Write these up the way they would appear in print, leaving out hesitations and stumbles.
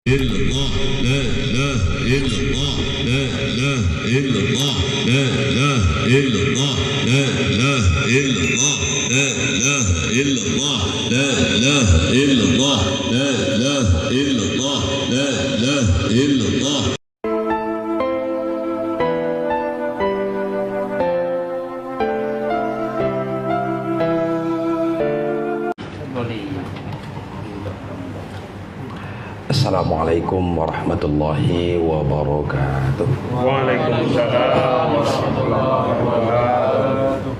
إلا الله لا إله إلا الله لا إله إلا الله لا إله إلا الله لا إله إلا الله لا إله إلا الله لا إله إلا الله لا إله إلا الله لا إله إلا الله. Assalamualaikum warahmatullahi wabarakatuh. Waalaikumsalam warahmatullahi wabarakatuh.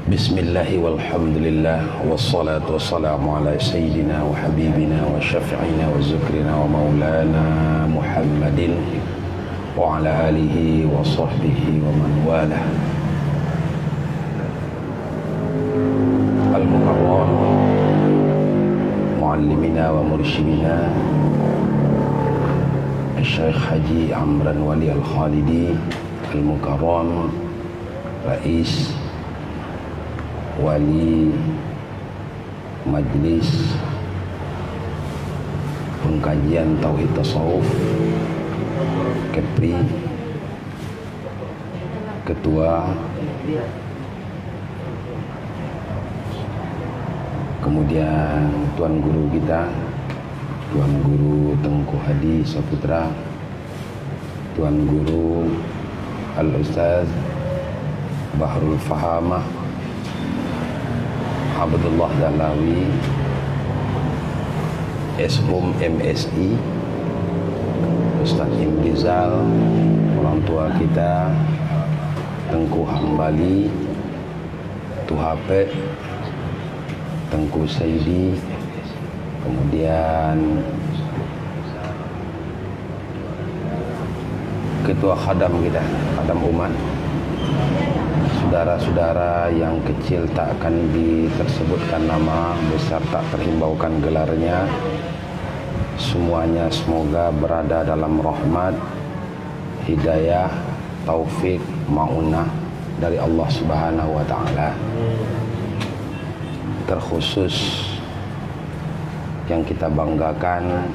Bismillahi walhamdulillah wassalatu wassalamu ala sayyidina wa habibina wa syafi'ina wa zukrina wa maulana Muhammadin wa ala alihi wa sahbihi wa man walah. Al-Mukarram muallimina wa mursyidina Syekh Haji Amran Wali Al-Khalidi Al-Mukarram Rais Wali Majlis Pengkajian Tauhid Tasawuf Kepri, Ketua, kemudian Tuan Guru kita Tuan Guru Tengku Hadi Saputra, Tuan Guru Al-Ustaz Bahrul Fahamah Abdullah Dalawi, Shum MSI, Ustaz Imrizal, orang tua kita Tengku Hambali, Tuhape, Tengku Saidi, kemudian ketua khadam kita, khadam umat, saudara-saudara yang kecil tak akan ditersebutkan nama, besar tak terhimbaukan gelarnya, semuanya semoga berada dalam rahmat, hidayah, taufik, ma'unah dari Allah Subhanahu wa Ta'ala. Terkhusus yang kita banggakan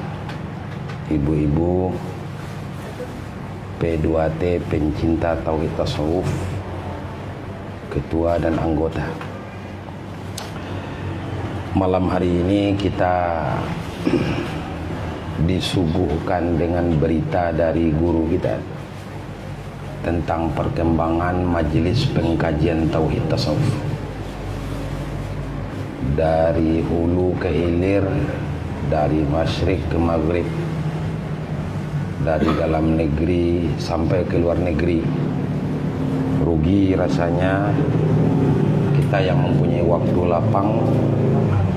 ibu-ibu P2T pencinta Tauhid Tasawuf, ketua dan anggota. Malam hari ini kita disuguhkan dengan berita dari guru kita tentang perkembangan Majelis Pengkajian Tauhid Tasawuf dari hulu ke hilir, dari masyrik ke maghrib, dari dalam negeri sampai ke luar negeri. Rugi rasanya kita yang mempunyai waktu lapang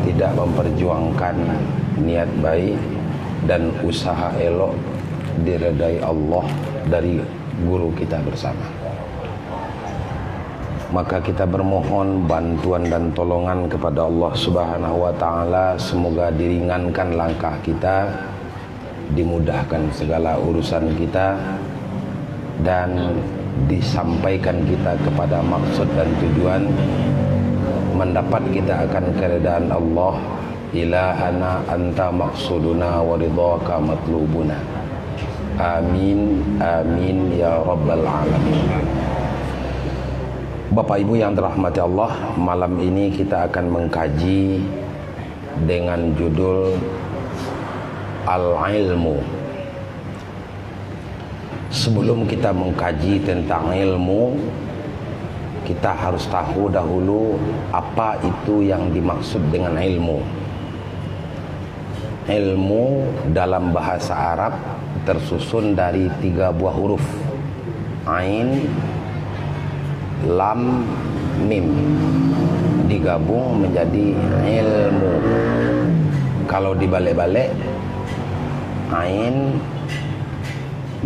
tidak memperjuangkan niat baik dan usaha elok diredai Allah dari guru kita bersama. Maka kita bermohon bantuan dan tolongan kepada Allah Subhanahu wa Ta'ala, semoga diringankan langkah kita, dimudahkan segala urusan kita, dan disampaikan kita kepada maksud dan tujuan, mendapat kita akan keredaan Allah. Ilahana anta maksuduna wa ridhaka matlubuna. Amin amin ya rabbal alamin. Bapak Ibu yang dirahmati Allah, malam ini kita akan mengkaji dengan judul Al-Ilmu. Sebelum kita mengkaji tentang ilmu, kita harus tahu dahulu apa itu yang dimaksud dengan ilmu. Ilmu dalam bahasa Arab tersusun dari 3 buah huruf, Ain, Lam, Mim, digabung menjadi ilmu. Kalau dibalik-balik, Ain,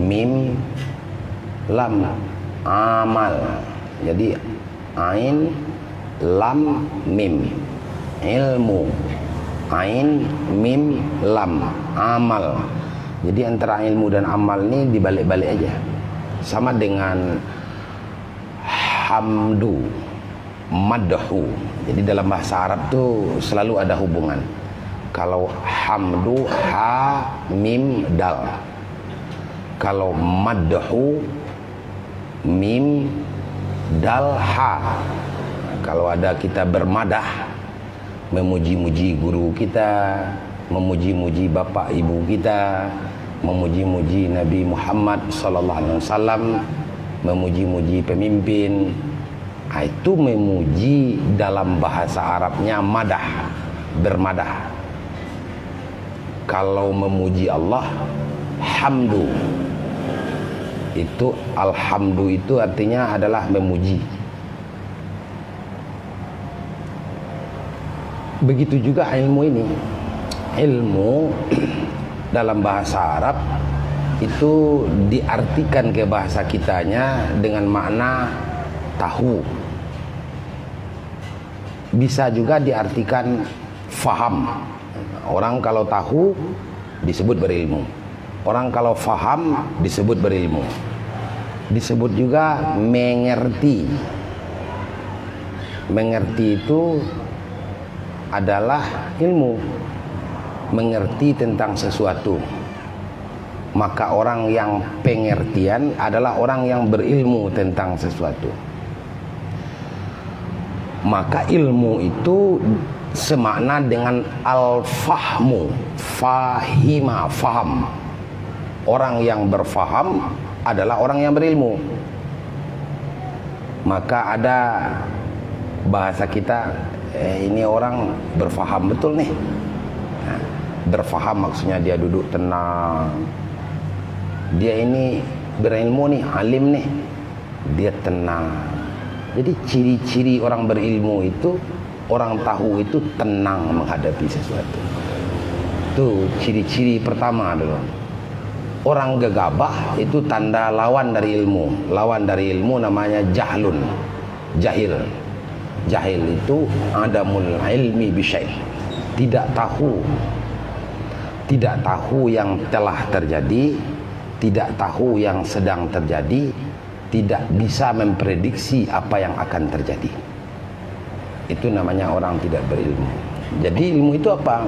Mim, Lam, amal. Jadi Ain, Lam, Mim, ilmu. Ain, Mim, Lam, amal. Jadi antara ilmu dan amal ini dibalik-balik aja. Sama dengan hamdu, madhu. Jadi dalam bahasa Arab tuh selalu ada hubungan. Kalau hamdu ha mim dal. Kalau madhu mim dal ha. Kalau ada kita bermadah, memuji-muji guru kita, memuji-muji bapak ibu kita, memuji-muji Nabi Muhammad sallallahu alaihi wasallam, memuji-muji pemimpin, itu memuji dalam bahasa Arabnya madah, bermadah. Kalau memuji Allah, hamdu. Itu alhamdu itu artinya adalah memuji. Begitu juga ilmu ini. Ilmu dalam bahasa Arab itu diartikan ke bahasa kitanya dengan makna tahu. Bisa juga diartikan faham. Orang kalau tahu disebut berilmu. Orang kalau faham disebut berilmu. Disebut juga mengerti. Mengerti itu adalah ilmu. Mengerti tentang sesuatu. Maka orang yang pengertian adalah orang yang berilmu tentang sesuatu. Maka ilmu itu semakna dengan al-fahmu. Fahima, faham. Orang yang berfaham adalah orang yang berilmu. Maka ada bahasa kita, ini orang berfaham betul nih. Nah, berfaham maksudnya dia duduk tenang. Dia ini berilmu nih, alim nih. Dia tenang. Jadi ciri-ciri orang berilmu itu, orang tahu itu tenang menghadapi sesuatu. Itu ciri-ciri pertama dulu. Orang gegabah itu tanda lawan dari ilmu. Lawan dari ilmu namanya jahlun. Jahil. Jahil itu adamul ilmi bisyai. Tidak tahu. Tidak tahu yang telah terjadi, tidak tahu yang sedang terjadi, tidak bisa memprediksi apa yang akan terjadi. Itu namanya orang tidak berilmu. Jadi ilmu itu apa?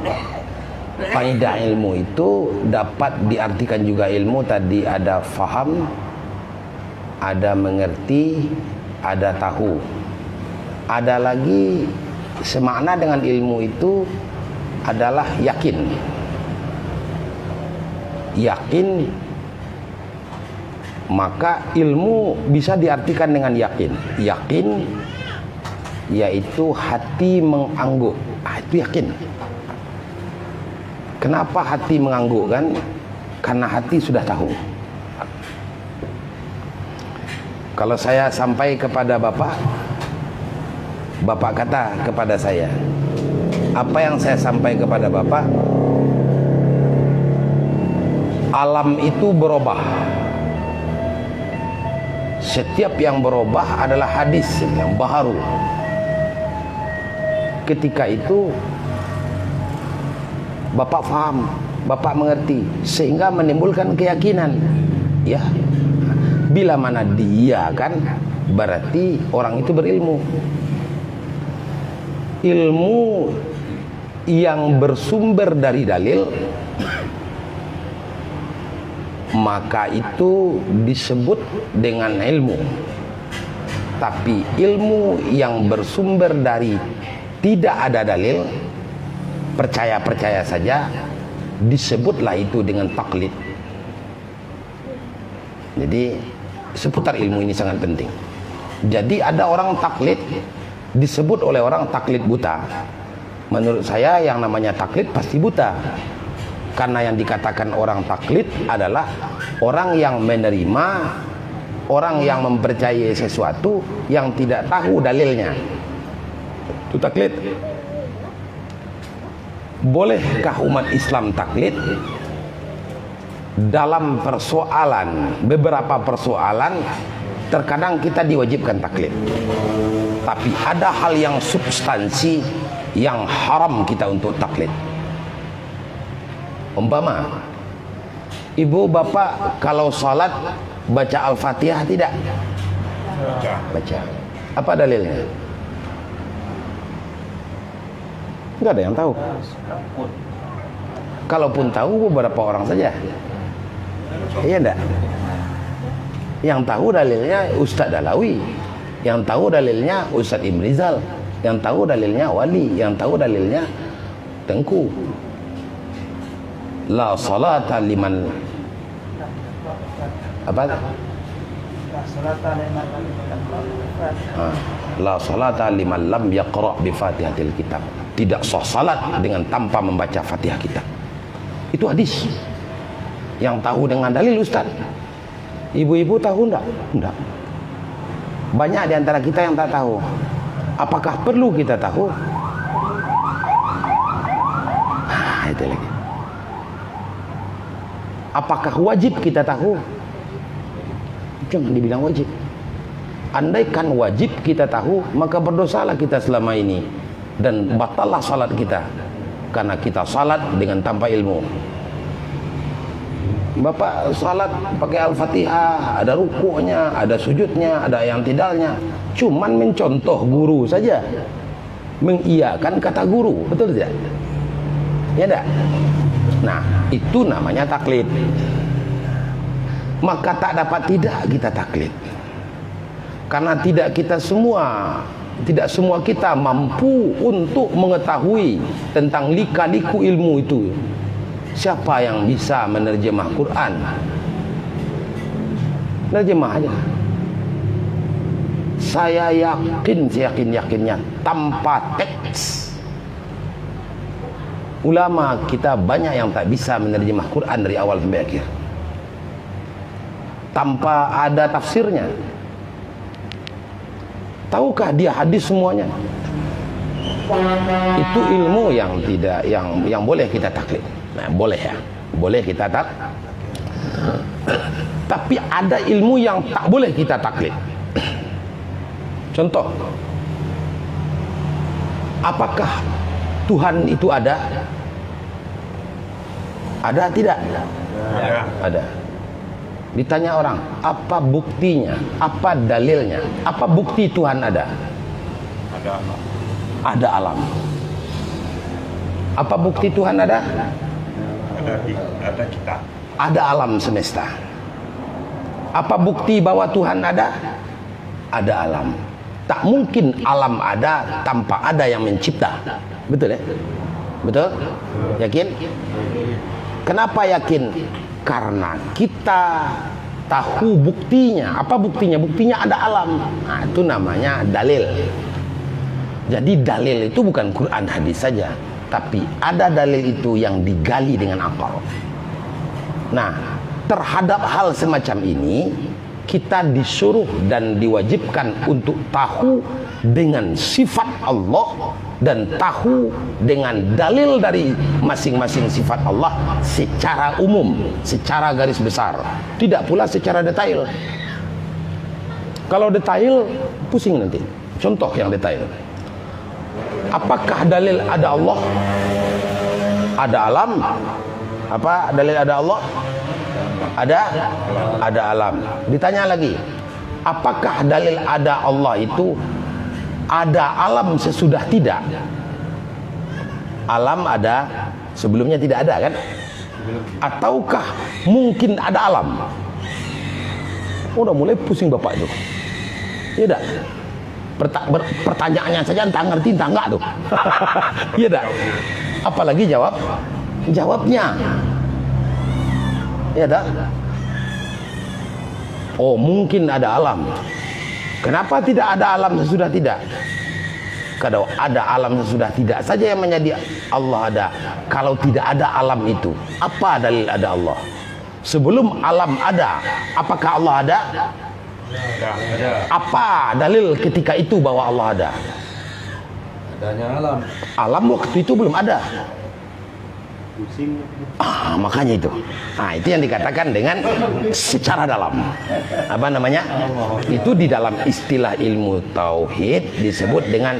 Faedah ilmu itu dapat diartikan juga ilmu. Tadi ada faham, ada mengerti, ada tahu. Ada lagi semakna dengan ilmu itu adalah yakin. Yakin, maka ilmu bisa diartikan dengan yakin. Yakin yaitu hati mengangguk. Itu yakin. Kenapa hati menganggukkan? Karena hati sudah tahu. Kalau saya sampai kepada Bapak, Bapak kata kepada saya, apa yang saya sampai kepada Bapak? Alam itu berubah. Setiap yang berubah adalah hadis yang baharu. Ketika itu Bapak faham, Bapak mengerti, sehingga menimbulkan keyakinan. Ya, bila mana dia kan, berarti orang itu berilmu. Ilmu yang bersumber dari dalil, maka itu disebut dengan ilmu. Tapi ilmu yang bersumber dari tidak ada dalil, percaya-percaya saja, disebutlah itu dengan taklid. Jadi seputar ilmu ini sangat penting. Jadi ada orang taklid, disebut oleh orang taklid buta. Menurut saya yang namanya taklid pasti buta. Karena yang dikatakan orang taklid adalah orang yang menerima, orang yang mempercayai sesuatu yang tidak tahu dalilnya. Itu taklid. Bolehkah umat Islam taklid? Dalam persoalan, beberapa persoalan, terkadang kita diwajibkan taklid. Tapi ada hal yang substansi yang haram kita untuk taklid. Umpama, ibu bapak kalau salat baca Al-Fatihah tidak? Baca. Apa dalilnya? Enggak ada yang tahu. Kalaupun tahu beberapa orang saja. Iya enggak? Yang tahu dalilnya Ustadz Dalawi, yang tahu dalilnya Ustadz Imrizal, yang tahu dalilnya Wali, yang tahu dalilnya Tengku. La salata liman apa? La salata liman lam yaqra bi Fatihatil Kitab. Tidak sah salat dengan tanpa membaca Fatihah kitab. Itu hadis. Yang tahu dengan dalil Ustaz. Ibu-ibu tahu enggak? Enggak. Banyak di antara kita yang tak tahu. Apakah perlu kita tahu? Itu lagi. Apakah wajib kita tahu? Jangan dibilang wajib. Andaikan wajib kita tahu, maka berdosalah kita selama ini dan batallah salat kita karena kita salat dengan tanpa ilmu. Bapak salat pakai Al-Fatihah, ada rukuknya, ada sujudnya, ada yang tidalnya, cuman mencontoh guru saja, mengiyakan kata guru, betul tidak? Ya enggak? Nah, itu namanya taklid. Maka tak dapat tidak kita taklid. Karena tidak semua kita mampu untuk mengetahui tentang lika-liku ilmu itu. Siapa yang bisa menerjemah Quran? Terjemah aja. Saya yakin, seyakin-yakinnya tanpa teks. Ulama kita banyak yang tak bisa menerjemah Quran dari awal sampai akhir tanpa ada tafsirnya. Tahukah dia hadis semuanya? Itu ilmu yang tidak yang boleh kita taklid. Nah, boleh ya. Boleh kita tapi ada ilmu yang tak boleh kita taklid. Contoh, apakah Tuhan itu ada? Ada tidak? Ada. Ditanya orang, apa buktinya? Apa dalilnya? Apa bukti Tuhan ada? Ada alam. Apa bukti Tuhan ada? Ada kita. Ada alam semesta. Apa bukti bahwa Tuhan ada? Ada alam. Tak mungkin alam ada tanpa ada yang mencipta. Betul ya? Betul? Yakin? Kenapa yakin? Karena kita tahu buktinya. Apa buktinya? Buktinya ada alam. Nah, itu namanya dalil. Jadi dalil itu bukan Quran hadis saja, tapi ada dalil itu yang digali dengan akal. Nah, terhadap hal semacam ini kita disuruh dan diwajibkan untuk tahu dengan sifat Allah dan tahu dengan dalil dari masing-masing sifat Allah secara umum, secara garis besar, tidak pula secara detail. Kalau detail pusing nanti. Contoh yang detail. Apakah dalil ada Allah? Ada alam? Apa dalil ada Allah? Ada alam. Ditanya lagi, apakah dalil ada Allah itu ada alam sesudah tidak? Alam ada sebelumnya tidak ada kan? Ataukah mungkin ada alam? Udah mulai pusing bapak itu. Iya dah. Pertanyaannya saja entah ngerti entah enggak tuh. Iya dah. Apalagi jawabnya. Ya dah. Oh, mungkin ada alam. Kenapa tidak ada alam sesudah tidak? Kalau ada alam sesudah tidak saja yang menjadi Allah ada. Kalau tidak ada alam itu, apa dalil ada Allah? Sebelum alam ada, apakah Allah ada? Ada. Apa dalil ketika itu bahwa Allah ada? Adanya alam. Alam waktu itu belum ada. Makanya itu. Nah, itu yang dikatakan dengan secara dalam. Apa namanya? Itu di dalam istilah ilmu tauhid disebut dengan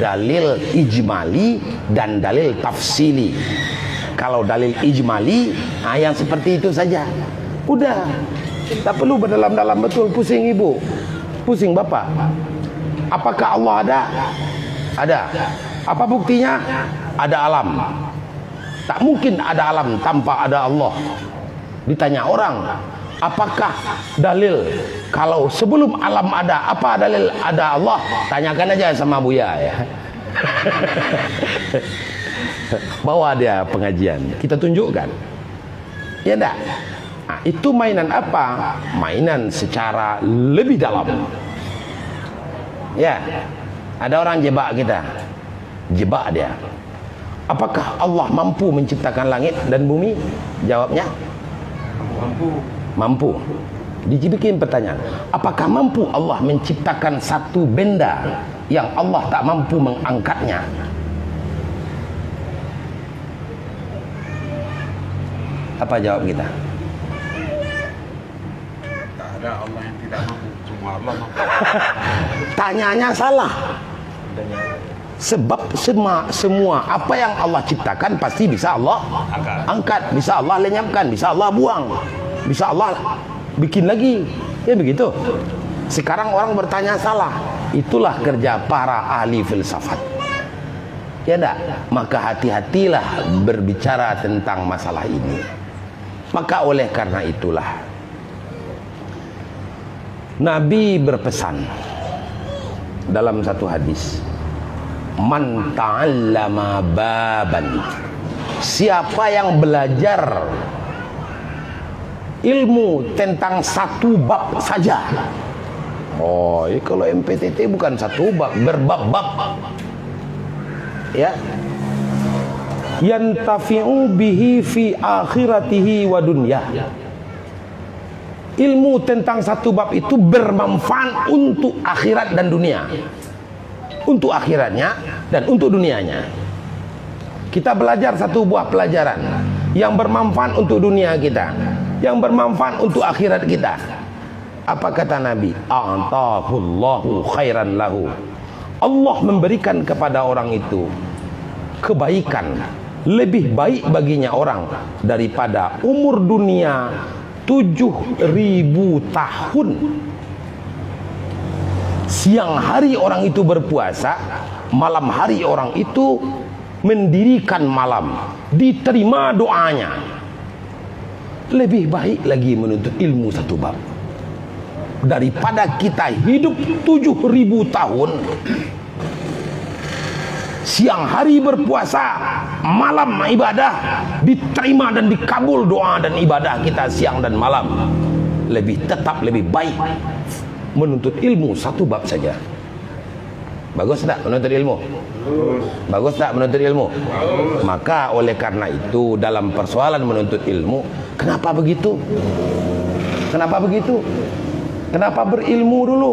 dalil ijmali dan dalil tafsili. Kalau dalil ijmali, nah yang seperti itu saja. Udah. Tak perlu berdalam-dalam betul. Pusing ibu, pusing bapak. Apakah Allah ada? Ada. Apa buktinya? Ada alam. Tak mungkin ada alam tanpa ada Allah. Ditanya orang, apakah dalil kalau sebelum alam ada, apa dalil ada Allah? Tanyakan aja sama Buya ya. Bawa dia pengajian, kita tunjukkan. Ya enggak? Nah, itu mainan apa? Mainan secara lebih dalam. Ya, ada orang jebak kita, jebak dia. Apakah Allah mampu menciptakan langit dan bumi? Jawabnya mampu. Dibikin pertanyaan, apakah mampu Allah menciptakan satu benda yang Allah tak mampu mengangkatnya? Apa jawab kita? Tak ada Allah yang tidak mampu, cuma Allah mampu. Tanyanya salah. Sebab semua apa yang Allah ciptakan pasti bisa Allah angkat, bisa Allah lenyapkan, bisa Allah buang, bisa Allah bikin lagi. Ya begitu. Sekarang orang bertanya salah. Itulah kerja para ahli filsafat. Ya enggak? Maka hati-hatilah berbicara tentang masalah ini. Maka oleh karena itulah Nabi berpesan dalam satu hadis, man ta'allama baban, siapa yang belajar ilmu tentang satu bab saja. Oh, kalau MPTT bukan satu bab, berbab-bab. Ya. Yantafi'u bihi fi akhiratihi wa dunya. Ilmu tentang satu bab itu bermanfaat untuk akhirat dan dunia. Untuk akhiratnya dan untuk dunianya. Kita belajar satu buah pelajaran yang bermanfaat untuk dunia kita, yang bermanfaat untuk akhirat kita. Apa kata Nabi? A'tahullahu khairan lahu. Allah memberikan kepada orang itu kebaikan, lebih baik baginya orang daripada umur dunia 7.000 tahun. Siang hari orang itu berpuasa, malam hari orang itu mendirikan malam, diterima doanya. Lebih baik lagi menuntut ilmu satu bab daripada kita hidup 7.000 tahun, siang hari berpuasa, malam ibadah, diterima dan dikabul doa dan ibadah kita siang dan malam. Lebih baik menuntut ilmu satu bab saja. Bagus tak menuntut ilmu? Bagus tak menuntut ilmu? Maka oleh karena itu dalam persoalan menuntut ilmu, kenapa begitu? Kenapa begitu? Kenapa berilmu dulu?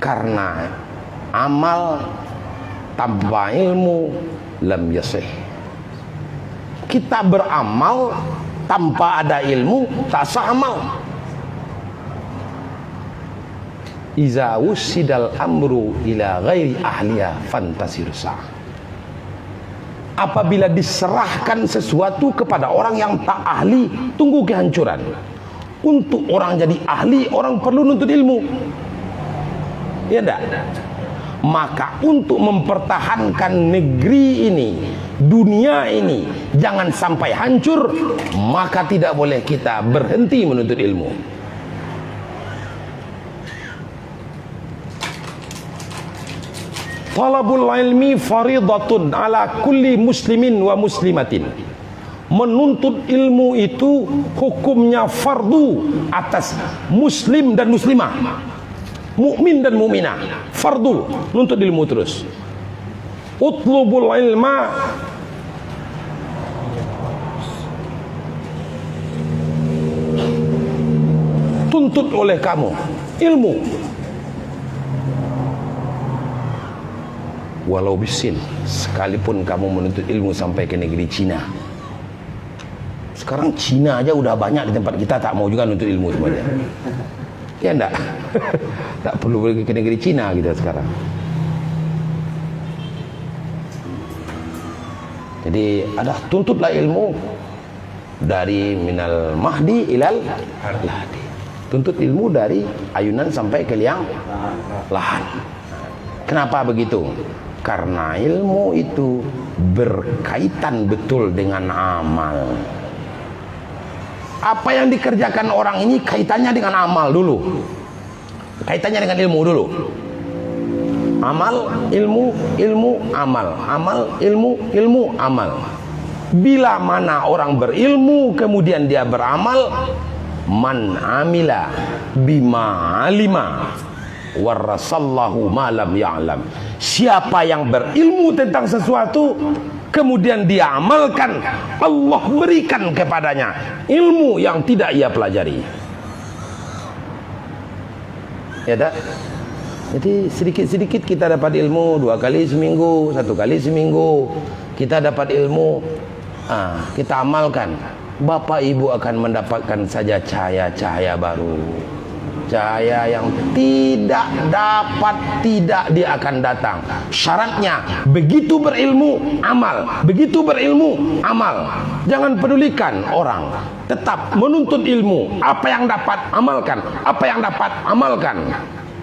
Karena amal tanpa ilmu lam yasih. Kita beramal tanpa ada ilmu tak sah amal. Iza wusidal amru ila ghairi ahliya fantasiru sah. Apabila diserahkan sesuatu kepada orang yang tak ahli, tunggu kehancuran. Untuk orang jadi ahli, orang perlu nuntut ilmu. Ya enggak? Maka untuk mempertahankan negeri ini, dunia ini jangan sampai hancur, maka tidak boleh kita berhenti menuntut ilmu. Talabul ilmi faridatun ala kulli muslimin wa muslimatin. Menuntut ilmu itu hukumnya fardu atas muslim dan muslimah, mukmin dan mukminah. Fardu nuntut ilmu terus. Utlubul ilma tuntut oleh kamu ilmu walau bisin, sekalipun kamu menuntut ilmu sampai ke negeri Cina. Sekarang Cina aja udah banyak di tempat kita, tak mau juga nuntut ilmu semuanya. Ya enggak? Tak perlu pergi ke negeri Cina kita sekarang. Jadi ada tuntutlah ilmu dari minal mahdi ilal lahdi. Tuntut ilmu dari ayunan sampai ke liang lahat. Kenapa begitu? Karena ilmu itu berkaitan betul dengan amal. Apa yang dikerjakan orang ini kaitannya dengan amal dulu. Kaitannya dengan ilmu dulu. Amal, ilmu, ilmu, amal. Amal, ilmu, ilmu, amal. Bila mana orang berilmu kemudian dia beramal, man amila bima alima warasallahu ma lam ya'lam. Siapa yang berilmu tentang sesuatu kemudian dia amalkan, Allah berikan kepadanya ilmu yang tidak ia pelajari. Ya tak? Jadi sedikit-sedikit kita dapat ilmu, 2 kali seminggu, 1 kali seminggu kita dapat ilmu, kita amalkan. Bapak ibu akan mendapatkan saja cahaya-cahaya baru, cahaya yang tidak dia akan datang. Syaratnya begitu berilmu amal, begitu berilmu amal. Jangan pedulikan orang, tetap menuntut ilmu. Apa yang dapat amalkan, apa yang dapat amalkan.